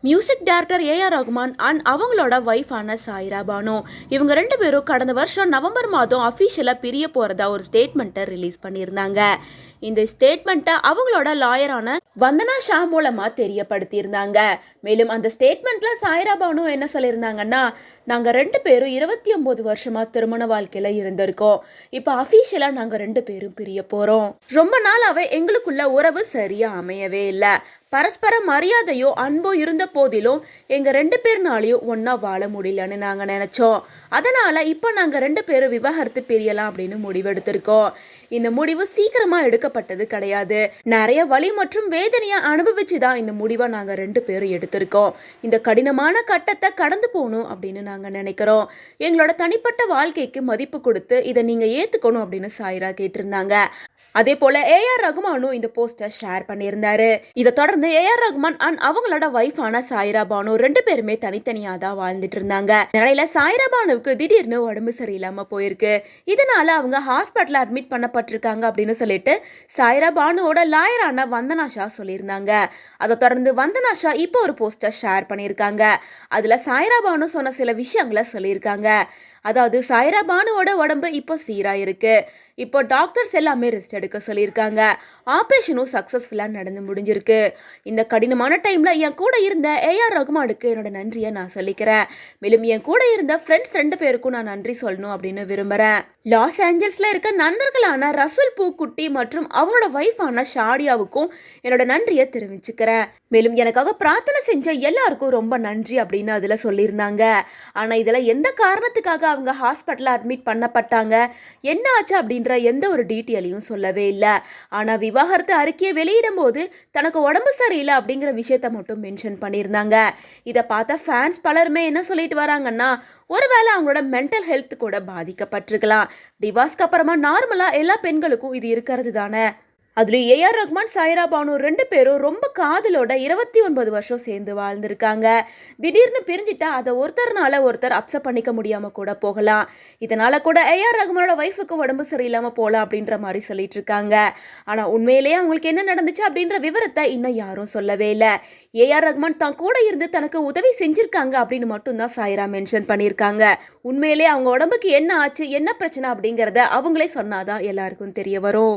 Music director AR Rahman and அவங்களோட ஒய்ஃபான சாய்ரா பானு இவங்க ரெண்டு பேரும் கடந்த வருஷம் நவம்பர் மாதம் அஃபிஷியலாக பிரிய போகிறதா ஒரு ஸ்டேட்மெண்ட்டை ரிலீஸ் பண்ணியிருந்தாங்க. இந்த ஸ்டேட்மெண்ட்டை அவங்களோட லாயரான வந்தனா ஷா மூலமாக தெரியப்படுத்தியிருந்தாங்க. மேலும் அந்த ஸ்டேட்மெண்ட்டில் சாய்ரா பானு என்ன சொல்லியிருந்தாங்கன்னா, நாங்கள் ரெண்டு பேரும் 29 வருஷமாக திருமண வாழ்க்கையில் இருந்திருக்கோம். இப்போ அஃபிஷியலாக நாங்கள் ரெண்டு பேரும் பிரிய போகிறோம். ரொம்ப நாளாகவே எங்களுக்குள்ள உறவு சரியாக அமையவே இல்லை. பரஸ்பர மரியாதையோ அன்போ இருந்த போதிலும் எங்க ரெண்டு பேர்னாலையும் ஒன்னா வாழ முடியலன்னு நாங்க நினைச்சோம். அதனால இப்ப நாங்க ரெண்டு பேரும் விவாகரத்து பிரியலாம் அப்படின்னு முடிவெடுத்திருக்கோம். இந்த முடிவு சீக்கிரமா எடுக்கப்பட்டது கிடையாது. நிறைய வலி மற்றும் வேதனையா அனுபவிச்சுதான் இந்த முடிவை நாங்க ரெண்டு பேரும் எடுத்திருக்கோம். இந்த கடினமான கட்டத்தை கடந்து போகணும் அப்படின்னு நாங்க நினைக்கிறோம். எங்களோட தனிப்பட்ட வாழ்க்கைக்கு மதிப்பு கொடுத்து இதை நீங்க ஏத்துக்கணும் அப்படின்னு சாய்ரா கேட்டிருந்தாங்க. அதே போல ஏஆர் ரகுமானும் இந்த போஸ்டர் ஷேர் பண்ணியிருந்தாரு. இதை தொடர்ந்து ஏஆர் ரகுமான் அண்ட் அவங்களோட ஒய்ஃபான சாய்ரா பானு ரெண்டு பேருமே தனித்தனியா தான் வாழ்ந்துட்டு இருந்தாங்க. நிறைய சாய்ரா பானுவுக்கு திடீர்னு உடம்பு சரியில்லாம போயிருக்கு. இதனால அவங்க ஹாஸ்பிட்டல் அட்மிட் பண்ணப்பட்டிருக்காங்க அப்படின்னு சொல்லிட்டு சாய்ரா பானுவோட லாயரான வந்தனா ஷா சொல்லியிருந்தாங்க. அதை தொடர்ந்து வந்தனா ஷா இப்போ ஒரு போஸ்டர் ஷேர் பண்ணியிருக்காங்க. அதுல சாய்ரா பானு சொன்ன சில விஷயங்களை சொல்லியிருக்காங்க. அதாவது சாய்ரா பானுவோட உடம்பு இப்போ சீரா இருக்கு. இப்போ டாக்டர்ஸ் எல்லாமே ரெஸ்ட் எடுக்க சொல்லியிருக்காங்க. ஆப்ரேஷனும் சக்ஸஸ்ஃபுல்லாக நடந்து முடிஞ்சிருக்கு. இந்த கடினமான டைம்ல என் கூட இருந்த ஏஆர் ரகுமானுக்கு என்னோட நன்றியை நான் சொல்லிக்கிறேன். மேலும் என் கூட இருந்த ஃப்ரெண்ட்ஸ் ரெண்டு பேருக்கும் நான் நன்றி சொல்லணும் அப்படின்னு விரும்புறேன். லாஸ் ஏஞ்சல்ஸ்ல இருக்க நண்பர்களான ரசூல் பூக்குட்டி மற்றும் அவங்களோட ஒய்ஃபான ஷாடியாவுக்கும் என்னோட நன்றியை தெரிவிச்சுக்கிறேன். மேலும் எனக்காக பிரார்த்தனை செஞ்ச எல்லாருக்கும் ரொம்ப நன்றி அப்படின்னு அதுல சொல்லியிருந்தாங்க. ஆனா இதுல எந்த காரணத்துக்காக அவங்க ஹாஸ்பிட்டல்ல அட்மிட் பண்ணப்பட்டாங்க, என்ன ஆச்சு அப்படின்ற எந்த ஒரு டீட்டெயிலையும் சொல்லவே இல்லை. ஆனா விவாகரத்து அறிக்கையை வெளியிடும் போது தனக்கு உடம்பு சரியில்லை அப்படிங்கிற விஷயத்த மட்டும் மென்ஷன் பண்ணியிருந்தாங்க. இதை பார்த்த ஃபேன்ஸ் பலருமே என்ன சொல்லிட்டு வராங்கன்னா, ஒருவேளை அவங்களோட மென்டல் ஹெல்த் கூட பாதிக்கப்பட்டிருக்கலாம். டிவாஸ்க்கு அப்புறமா நார்மலா எல்லா பெண்களுக்கும் இது இருக்கிறது தானே. அதுலேயும் ஏஆர் ரகுமான் சாய்ரா பானு ரெண்டு பேரும் ரொம்ப காதலோட 29 வருஷம் சேர்ந்து வாழ்ந்திருக்காங்க. திடீர்னு பிரிஞ்சிட்டா அதை ஒருத்தர்னால ஒருத்தர் அப்செட் பண்ணிக்க முடியாம கூட போகலாம். இதனால கூட ஏஆர் ரகுமானோட ஒய்ஃபுக்கு உடம்பு சரியில்லாம போகலாம் அப்படின்ற மாதிரி சொல்லிட்டு இருக்காங்க. ஆனா உண்மையிலேயே அவங்களுக்கு என்ன நடந்துச்சு அப்படின்ற விவரத்தை இன்னும் யாரும் சொல்லவே இல்லை. ஏஆர் ரகுமான் தான் கூட இருந்து தனக்கு உதவி செஞ்சிருக்காங்க அப்படின்னு மட்டும்தான் சாய்ரா மென்ஷன் பண்ணியிருக்காங்க. உண்மையிலேயே அவங்க உடம்புக்கு என்ன ஆச்சு, என்ன பிரச்சனை அப்படிங்கிறத அவங்களே சொன்னாதான் எல்லாருக்கும் தெரிய வரும்.